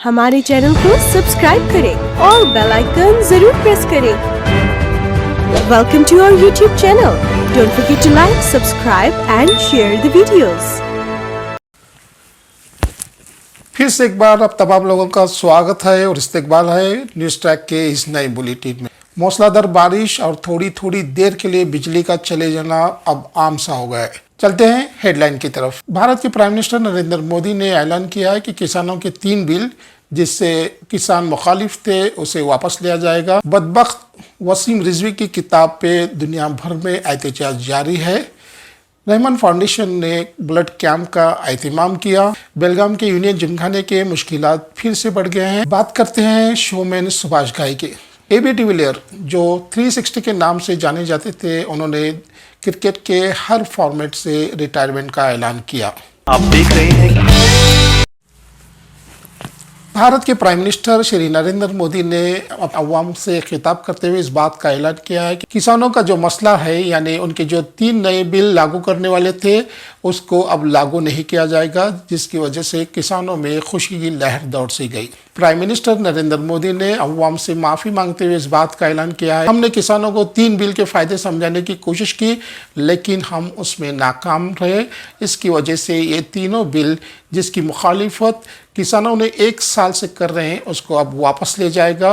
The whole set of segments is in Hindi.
हमारे चैनल को सब्सक्राइब करें और बेल आइकन जरूर प्रेस करें। Welcome to our YouTube channel. Don't forget to like, subscribe and share the videos. फिर से एक बार अब तमाम लोगों का स्वागत है और इस्तकबाल है न्यूज़ ट्रैक के इस नए बुलेटिन में। मूसलाधार बारिश और थोड़ी थोड़ी देर के लिए बिजली का चले जाना अब आम सा हो गया है। चलते हैं हेडलाइन की तरफ। भारत के प्राइम मिनिस्टर नरेंद्र मोदी ने ऐलान किया है कि किसानों के 3 बिल जिससे किसान मुखालिफ थे उसे वापस लिया जाएगा। बदबख्त वसीम रिजवी की किताब पे दुनिया भर में एहतजाज जारी है। रहमान फाउंडेशन ने ब्लड कैंप का एहतमाम किया। बेलगाम के यूनियन जिमखाने के मुश्किलात फिर से बढ़ गए हैं। बात करते हैं शोमैन सुभाष घई के। AB डिविलियर जो 360 के नाम से जाने जाते थे, उन्होंने क्रिकेट के हर फॉर्मेट से रिटायरमेंट का ऐलान किया। आप देख रहे हैं भारत के प्राइम मिनिस्टर श्री नरेंद्र मोदी ने अवाम से खिताब करते हुए इस बात का ऐलान किया है कि किसानों का जो मसला है, यानी उनके जो 3 नए बिल लागू करने वाले थे उसको अब लागू नहीं किया जाएगा, जिसकी वजह से किसानों में खुशी की लहर दौड़ सी गई। प्राइम मिनिस्टर नरेंद्र मोदी ने अवाम से माफ़ी मांगते हुए इस बात का ऐलान किया है, हमने किसानों को 3 बिल के फ़ायदे समझाने की कोशिश की लेकिन हम उसमें नाकाम रहे। इसकी वजह से ये तीनों बिल जिसकी मुखालिफत किसानों ने 1 साल से कर रहे हैं उसको अब वापस ले जाएगा।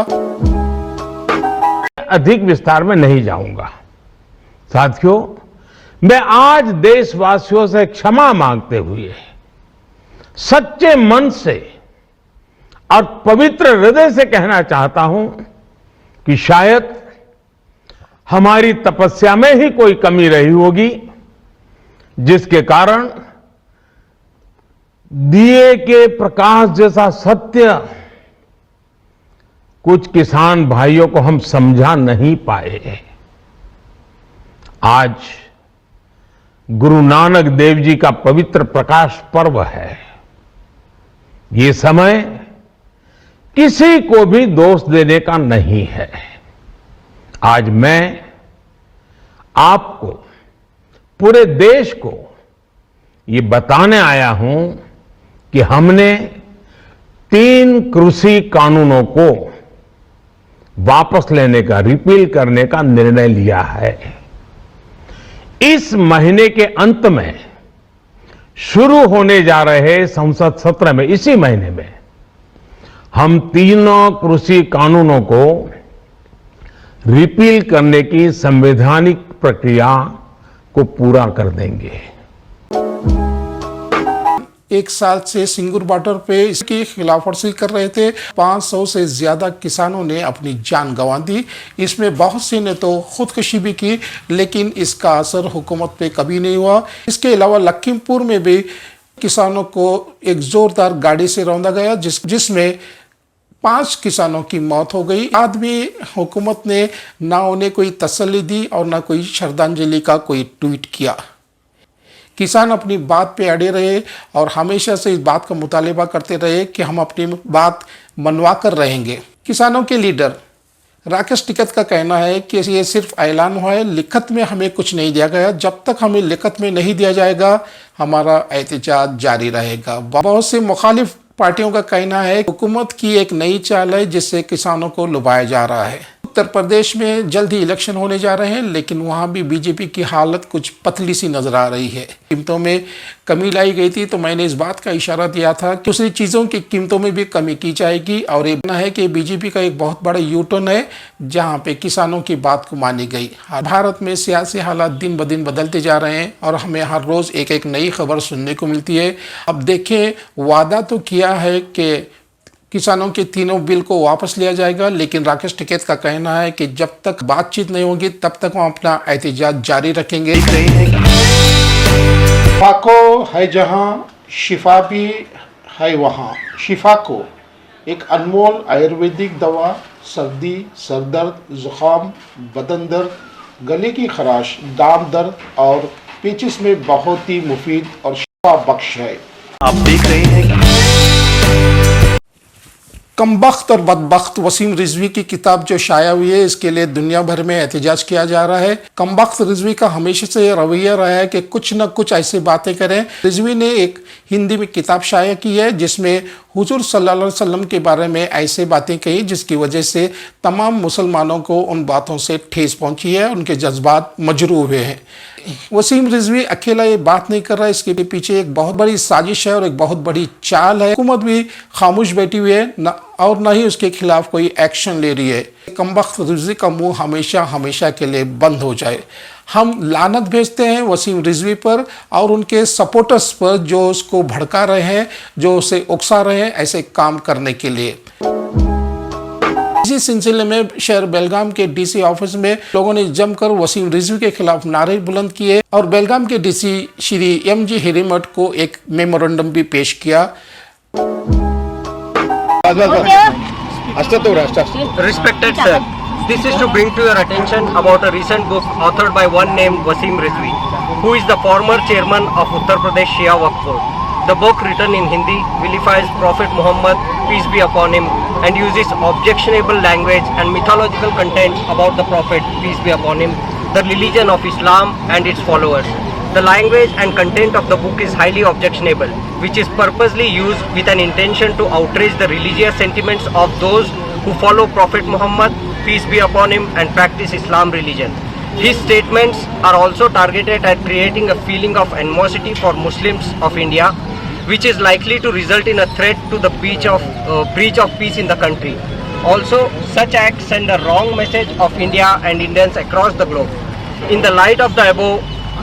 अधिक विस्तार में नहीं जाऊंगा। साथियों, मैं आज देशवासियों से क्षमा मांगते हुए सच्चे मन से और पवित्र हृदय से कहना चाहता हूं कि शायद हमारी तपस्या में ही कोई कमी रही होगी, जिसके कारण दिए के प्रकाश जैसा सत्य कुछ किसान भाइयों को हम समझा नहीं पाए। आज गुरु नानक देव जी का पवित्र प्रकाश पर्व है। ये समय किसी को भी दोष देने का नहीं है। आज मैं आपको, पूरे देश को ये बताने आया हूं कि हमने 3 कृषि कानूनों को वापस लेने का, रिपील करने का निर्णय लिया है। इस महीने के अंत में शुरू होने जा रहे संसद सत्र में, इसी महीने में हम तीनों कृषि कानूनों को रिपील करने की संवैधानिक प्रक्रिया को पूरा कर देंगे। 1 साल से सिंगूर बॉर्डर पे इसकी खिलाफ वर्जी कर रहे थे। 500 से ज्यादा किसानों ने अपनी जान गंवा दी। इसमें बहुत से ने तो खुदकुशी भी की, लेकिन इसका असर हुकूमत पे कभी नहीं हुआ। इसके अलावा लखीमपुर में भी किसानों को एक जोरदार गाड़ी से रौंदा गया, जिसमें 5 किसानों की मौत हो गई। आज भी हुकूमत ने ना उन्हें कोई तसल्ली दी और ना कोई श्रद्धांजलि का कोई ट्वीट किया। किसान अपनी बात पे अड़े रहे और हमेशा से इस बात का मुतालिबा करते रहे कि हम अपनी बात मनवा कर रहेंगे। किसानों के लीडर राकेश टिकैत का कहना है कि ये सिर्फ ऐलान हुआ है, लिखत में हमें कुछ नहीं दिया गया। जब तक हमें लिखत में नहीं दिया जाएगा हमारा एहतजाज जारी रहेगा। बहुत से मुखालिफ पार्टियों का कहना है हुकूमत की एक नई चाल है जिससे किसानों को लुभाया जा रहा है। उत्तर प्रदेश में जल्द ही इलेक्शन होने जा रहे हैं, लेकिन वहां भी बीजेपी की हालत कुछ पतली सी नजर आ रही है। कीमतों में कमी लाई गई थी, तो मैंने इस बात का इशारा दिया था कि दूसरी चीज़ों की कीमतों में भी कमी की जाएगी। और ये है कि बीजेपी का एक बहुत बड़ा यूटर्न है जहां पे किसानों की बात को मानी गई। भारत में सियासी हालात दिन ब दिन बदलते जा रहे हैं और हमें हर रोज़ एक एक नई खबर सुनने को मिलती है। अब देखें, वादा तो किया है कि किसानों के तीनों बिल को वापस लिया जाएगा, लेकिन राकेश टिकैत का कहना है कि जब तक बातचीत नहीं होगी तब तक वो अपना एहतजाज जारी रखेंगे। शिफा को है जहां, शिफा भी है वहां। शिफा को एक अनमोल आयुर्वेदिक दवा सर्दी, सरदर्द, जुकाम, बदन दर्द, गले की खराश, दाम दर्द और पेचिश में बहुत ही मुफीद और शिफा बख्श है। आप देख रहे हैं कमबख्त और बदबख्त वसीम रिजवी की किताब जो शाया हुई है, इसके लिए दुनिया भर में एहतजाज किया जा रहा है। कमबख्त रिजवी का हमेशा से रवैया रहा है कि कुछ न कुछ ऐसी बातें करें। रिजवी ने एक हिंदी में किताब शाया की है जिसमें हुजूर सल्लल्लाहु अलैहि वसल्लम के बारे में ऐसे बातें कही जिसकी वजह से तमाम मुसलमानों को उन बातों से ठेस पहुंची है, उनके जज्बात मजरूह हुए हैं। वसीम रिजवी अकेला ये बात नहीं कर रहा है, इसके पीछे एक बहुत बड़ी साजिश है और एक बहुत बड़ी चाल है। हुकूमत भी खामोश बैठी हुई है और न ही उसके खिलाफ कोई एक्शन ले रही है। कमबख्त रिजवी का मुंह हमेशा हमेशा के लिए बंद हो जाए। हम लानत भेजते हैं वसीम रिजवी पर और उनके सपोर्टर्स पर जो उसको भड़का रहे हैं, जो उसे उकसा रहे हैं ऐसे काम करने के लिए। इसी सिलसिले में शहर बेलगाम के डीसी ऑफिस में लोगों ने जमकर वसीम रिजवी के खिलाफ नारे बुलंद किए और बेलगाम के डीसी श्री एम.जी. हिरेमठ को एक मेमोरेंडम भी पेश किया। Respected sir, this is to bring to your attention about a recent book authored by one named Wasim Rizvi, who is the former chairman of Uttar Pradesh Shia Waqf Board. The book, written in Hindi, vilifies Prophet Muhammad, peace be upon him, and uses objectionable language and mythological content about the Prophet, peace be upon him, the religion of Islam and its followers. The language and content of the book is highly objectionable, which is purposely used with an intention to outrage the religious sentiments of those who follow Prophet Muhammad, peace be upon him, and practice Islam religion. His statements are also targeted at creating a feeling of animosity for Muslims of India, which is likely to result in a threat to the breach of peace in the country. Also, such acts send a wrong message of India and Indians across the globe. In the light of the above,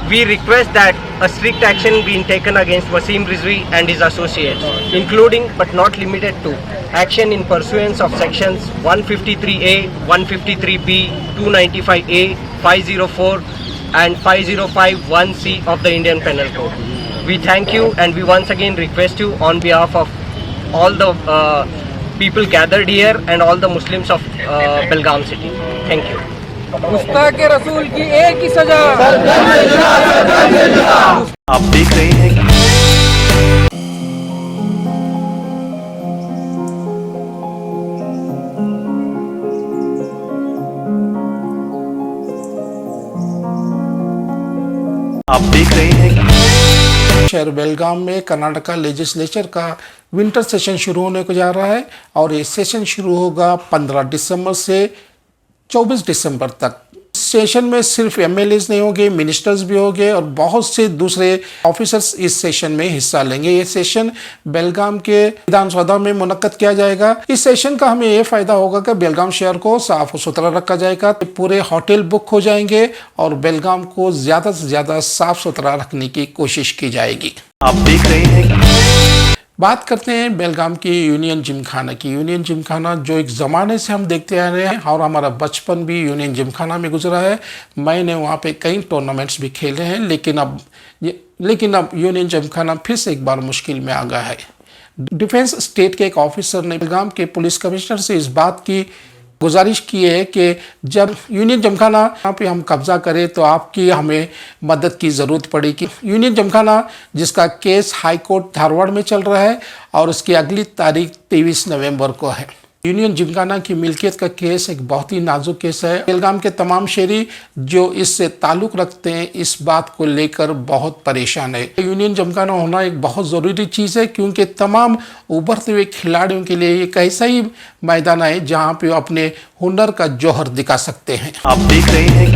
we request that a strict action be taken against Wasim Rizvi and his associates, including but not limited to action in pursuance of sections 153A, 153B, 295A, 504 and 5051C of the Indian Penal Code. We thank you and we once again request you on behalf of all the people gathered here and all the Muslims of Belgaum city. Thank you. गुस्ताखे रसूल की एक ही सजा। आप देख रहे हैं शहर बेलगाम में कर्नाटका लेजिस्लेचर का विंटर सेशन शुरू होने को जा रहा है और ये सेशन शुरू होगा 15 दिसंबर से 24 दिसंबर तक। सेशन में सिर्फ एमएलएज नहीं होंगे, मिनिस्टर्स भी होंगे और बहुत से दूसरे ऑफिसर्स इस सेशन में हिस्सा लेंगे। ये सेशन बेलगाम के विधानसभा में मुनक्कद किया जाएगा। इस सेशन का हमें ये फायदा होगा कि बेलगाम शहर को साफ सुथरा रखा जाएगा, पूरे होटल बुक हो जाएंगे और बेलगाम को ज्यादा से ज्यादा साफ सुथरा रखने की कोशिश की जाएगी। आप देख रहे हैं बात करते हैं बेलगाम की यूनियन जिमखाना की। यूनियन जिमखाना जो एक ज़माने से हम देखते आ रहे हैं और हमारा बचपन भी यूनियन जिमखाना में गुजरा है। मैंने वहाँ पे कई टूर्नामेंट्स भी खेले हैं, लेकिन अब यूनियन जिमखाना फिर से एक बार मुश्किल में आ गया है। डिफेंस स्टेट के एक ऑफिसर ने बेलगाम के पुलिस कमिश्नर से इस बात की गुजारिश की है कि जब यूनियन जिमखाना यहाँ पे हम कब्जा करें तो आपकी हमें मदद की ज़रूरत पड़ेगी। यूनियन जिमखाना जिसका केस हाई कोर्ट धारवाड़ में चल रहा है और उसकी अगली तारीख 23 नवंबर को है। यूनियन जिमखाना की मिल्कियत का केस एक बहुत ही नाजुक केस है। बेलगाम के तमाम शहरी जो इससे ताल्लुक़ रखते हैं इस बात को लेकर बहुत परेशान है। यूनियन जिमखाना होना एक बहुत ज़रूरी चीज़ है क्योंकि तमाम उभरते हुए खिलाड़ियों के लिए एक ऐसा ही मैदान है जहाँ पे वो अपने हुनर का जौहर दिखा सकते हैं। आप देख रहे हैं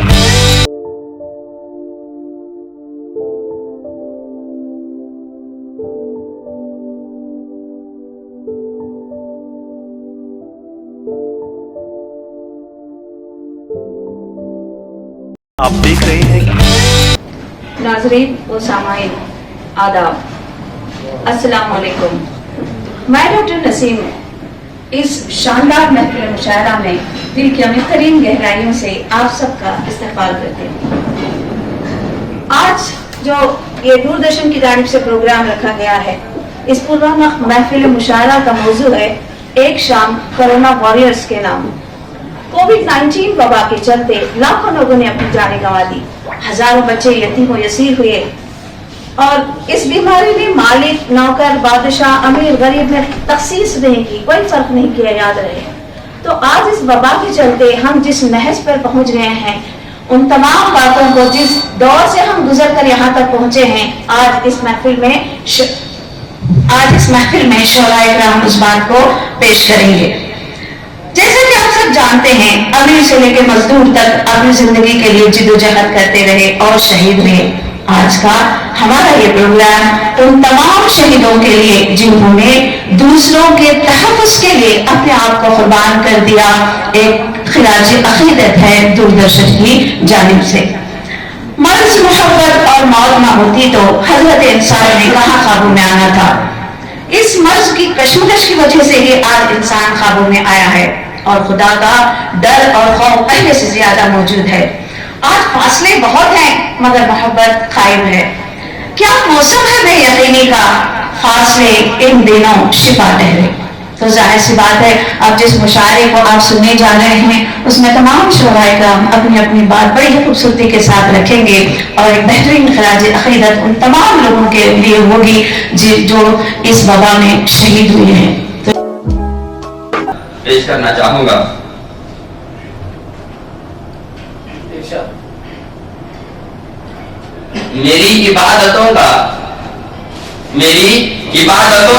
नाज़रीन व सामाईन आदाब, अस्सलाम वालेकुम। मैं डॉक्टर नसीम इस शानदार महफिल मुशायरा में दिल की अमीर तरीन गहराइयों से आप सबका इस्तकबाल करते हैं। आज जो ये दूरदर्शन की जानिब से प्रोग्राम रखा गया है, इस पुरवामा महफिल मुशायरा का मौजू है एक शाम कोरोना वॉरियर्स के नाम। कोविड-19 वबा के चलते लाखों लोगों ने अपनी जानें गंवा दी, हजारों बच्चे यतीम व यसीर हुए और इस बीमारी ने मालिक, नौकर, बादशाह, अमीर, गरीब में तखसीस नहीं की, कोई फर्क नहीं किया, याद रहे। तो आज इस वबा के चलते हम जिस महज पर पहुंच गए हैं, उन तमाम बातों को जिस दौर से हम गुजर कर यहाँ तक पहुंचे हैं, आज इस महफिल में आज इस महफिल में शोहराए किराम उस बात को पेश करेंगे। जैसा कि आप सब जानते हैं, अमीर से लेकर मजदूर तक अपनी जिंदगी के लिए जिद्दोजहद करते रहे और शहीद हुए। आज का हमारा ये प्रोग्राम उन तमाम शहीदों के लिए जिन्होंने दूसरों के तहफ़्फ़ुज़ के लिए अपने आप को कुर्बान कर दिया, एक खिराज अक़ीदत है दूरदर्शन की जानिब से। मर्ज़, मोहब्बत और मौत ना होती तो हजरत इंसान ने कहाँ काबू में आना था। इस मर्ज़ की कशमकश की वजह से ही आज इंसान काबू में आया है और खुदा का डर और खौफ पहले से ज्यादा मौजूद है। आज फासले बहुत हैं मगर मोहब्बत कायम है। क्या मौसम है बेयकीनी का, फासले इन दिनों शिफा ठहरे। तो जाहिर सी बात है, अब जिस मुशायरे को आप सुनने जा रहे हैं उसमें तमाम शोहराए किराम अपनी अपनी बात बड़ी खूबसूरती के साथ रखेंगे और एक बेहतरीन खिराज अक़ीदत उन तमाम लोगों के लिए होगी जो इस वबा में शहीद हुए हैं। पेश करना चाहूंगा। मेरी इबादतों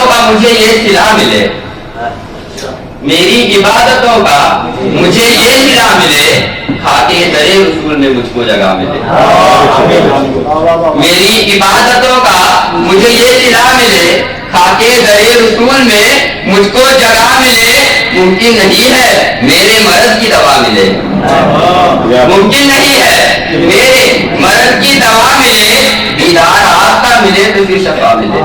का मुझे ये सिला मिले, मेरी इबादतों का मुझे ये सिला मिले, खाके दरे रसूल में मुझको जगह मिले। मेरी इबादतों का मुझे ये सिला मिले, खाके दरे रसूल में मुझको जगह मिले। मुमकिन नहीं है मेरे मर्ज की दवा मिले, मुमकिन नहीं है मेरे मर्ज की दवा मिले, दीदार आपका मिले तो फिर शफा मिले।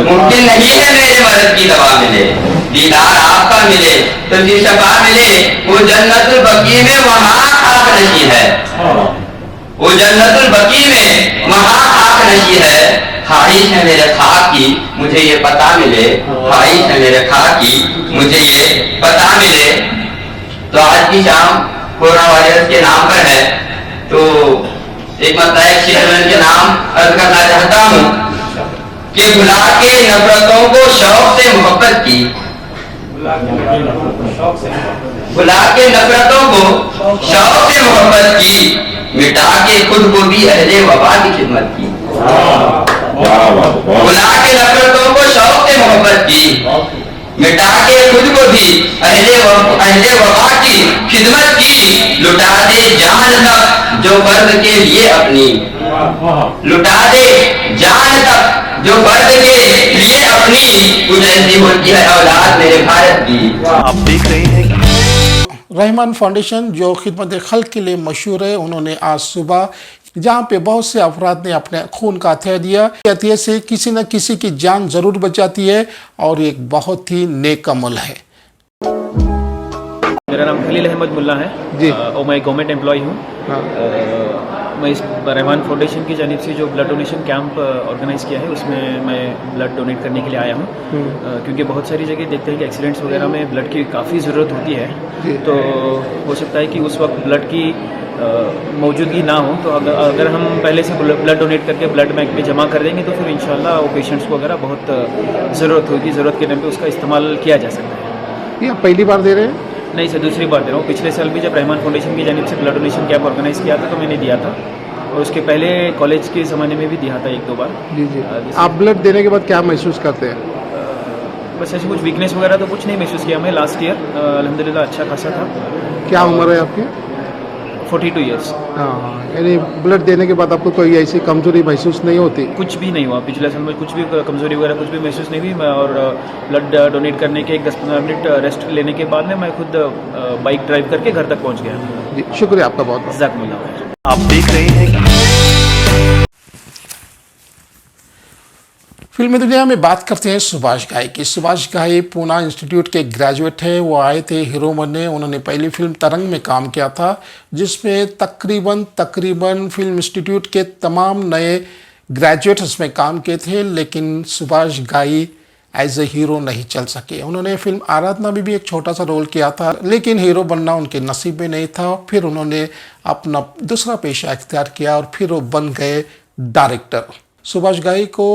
मुमकिन नहीं है मेरे मर्ज की दवा मिले, दीदार आपका मिले तो फिर शफा मिले। वो जन्नतुल बकी में वहाँ खाक नशी है, वो जन्नतुल बकी में वहाँ खाक नशी है। ख्वाहिश है मेरे खाक की मुझे ये पता मिले, ख्वाहिश है मेरे खाक की मुझे ये पता मिले। तो आज की शाम कोरोना वायरस के नाम पर है, तो एक मतलब एक शेर के नाम अर्ज करना चाहता हूँ कि भुला के नफरतों को शौक से मोहब्बत की, भुला के नफरतों को शौक से मोहब्बत की, मिटा के खुद को भी अहले वफा की खिदमत की। भुला के नफरतों को शौक से मोहब्बत की, मिटा के खुद को भी अहले वफा की खिदमत की। लुटा दे जान तक जो फर्ज के लिए अपनी, लुटा दे जान तक जो फर्ज के लिए अपनी। कुछ ऐसी होती है औलाद मेरे भारत की। आप देख रहे हैं रहमान फाउंडेशन जो खिदमत खल्क के लिए मशहूर है, उन्होंने आज सुबह जहाँ पे बहुत से अफराद ने अपने खून का अतिया दिया, अतिया से किसी न किसी की जान जरूर बच जाती है और एक बहुत ही नेक अमल है। मेरा नाम खलील अहमद मुल्ला है जी, और मैं गवर्नमेंट एम्प्लॉय हूँ। मैं इस रहमान फाउंडेशन की जानिब से जो ब्लड डोनेशन कैंप ऑर्गेनाइज किया है उसमें मैं ब्लड डोनेट करने के लिए आया हूँ, क्योंकि बहुत सारी जगह देखते हैं कि एक्सीडेंट्स वगैरह में ब्लड की काफ़ी ज़रूरत होती है। तो हो सकता है कि उस वक्त ब्लड की मौजूदगी ना हो, तो अगर हम पहले से ब्लड डोनेट करके ब्लड बैंक में जमा कर देंगे तो फिर इंशाल्लाह वो पेशेंट्स को अगर बहुत ज़रूरत होगी, ज़रूरत के टाइम पे उसका इस्तेमाल किया जा सकता है। ये आप पहली बार दे रहे हैं? नहीं सर, दूसरी बार दे रहा हूँ। पिछले साल भी जब रहमान फाउंडेशन की जानिब से ब्लड डोनेशन कैंप ऑर्गेनाइज किया था तो मैंने दिया था, और उसके पहले कॉलेज के ज़माने में भी दिया था एक दो बार। जी जी। आप ब्लड देने के बाद क्या महसूस करते हैं? बस ऐसे कुछ वीकनेस वगैरह तो कुछ नहीं महसूस किया मैं। लास्ट ईयर अल्हम्दुलिल्लाह अच्छा खासा था। क्या उम्र है आपकी? 42 ईयर्स। हाँ, यानी ब्लड देने के बाद आपको कोई ऐसी कमजोरी महसूस नहीं होती? कुछ भी नहीं हुआ पिछले साल में, कुछ भी कमजोरी वगैरह कुछ भी महसूस नहीं हुई। मैं और ब्लड डोनेट करने के 10-15 मिनट रेस्ट लेने के बाद में मैं खुद बाइक ड्राइव करके घर तक पहुंच गया। जी, शुक्रिया आपका बहुत बहुत। जज़ाकुमुल्लाह। आप देख रहे हैं फिल्मी दुनिया में बात करते हैं सुभाष घाई की। सुभाष घाई पूना इंस्टीट्यूट के ग्रेजुएट है। वो आए थे हीरो बनने। उन्होंने पहली फिल्म तरंग में काम किया था, जिसमें तकरीबन फिल्म इंस्टीट्यूट के तमाम नए ग्रेजुएट्स उसमें काम किए थे, लेकिन सुभाष घाई एज ए हीरो नहीं चल सके। उन्होंने फिल्म आराधना में भी एक छोटा सा रोल किया था, लेकिन हीरो बनना उनके नसीब में नहीं था। फिर उन्होंने अपना दूसरा पेशा इख्तियार किया और फिर वो बन गए डायरेक्टर। सुभाष घाई को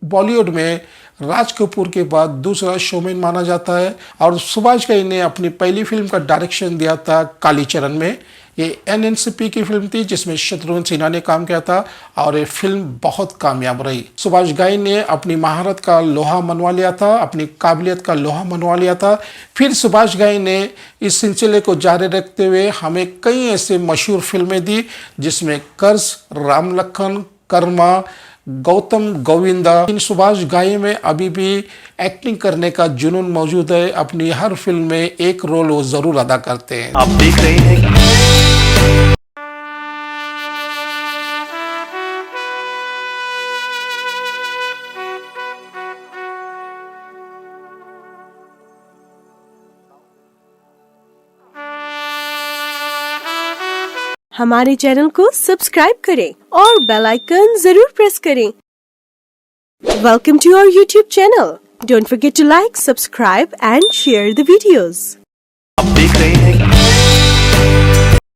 बॉलीवुड में राज कपूर के बाद दूसरा शोमैन माना जाता है, और सुभाष घाई ने अपनी पहली फिल्म का डायरेक्शन दिया था कालीचरण में। ये NNCP की फिल्म थी जिसमें शत्रुघ्न सिन्हा ने काम किया था और ये फिल्म बहुत कामयाब रही। सुभाष घई ने अपनी महारत का लोहा मनवा लिया था, अपनी काबिलियत का लोहा मनवा लिया था। फिर सुभाष घई ने इस सिलसिले को जारी रखते हुए हमें कई ऐसे मशहूर फिल्में दी जिसमें कर्ज, राम लखन, कर्मा, गौतम गोविंदा। इन सुभाष घई में अभी भी एक्टिंग करने का जुनून मौजूद है। अपनी हर फिल्म में एक रोल वो जरूर अदा करते हैं। आप देख रहे हैं हमारे चैनल को सब्सक्राइब करें और बेल आइकन जरूर प्रेस करें। Welcome to our YouTube channel. Don't forget to like, subscribe and share the videos. आप देख रहे हैं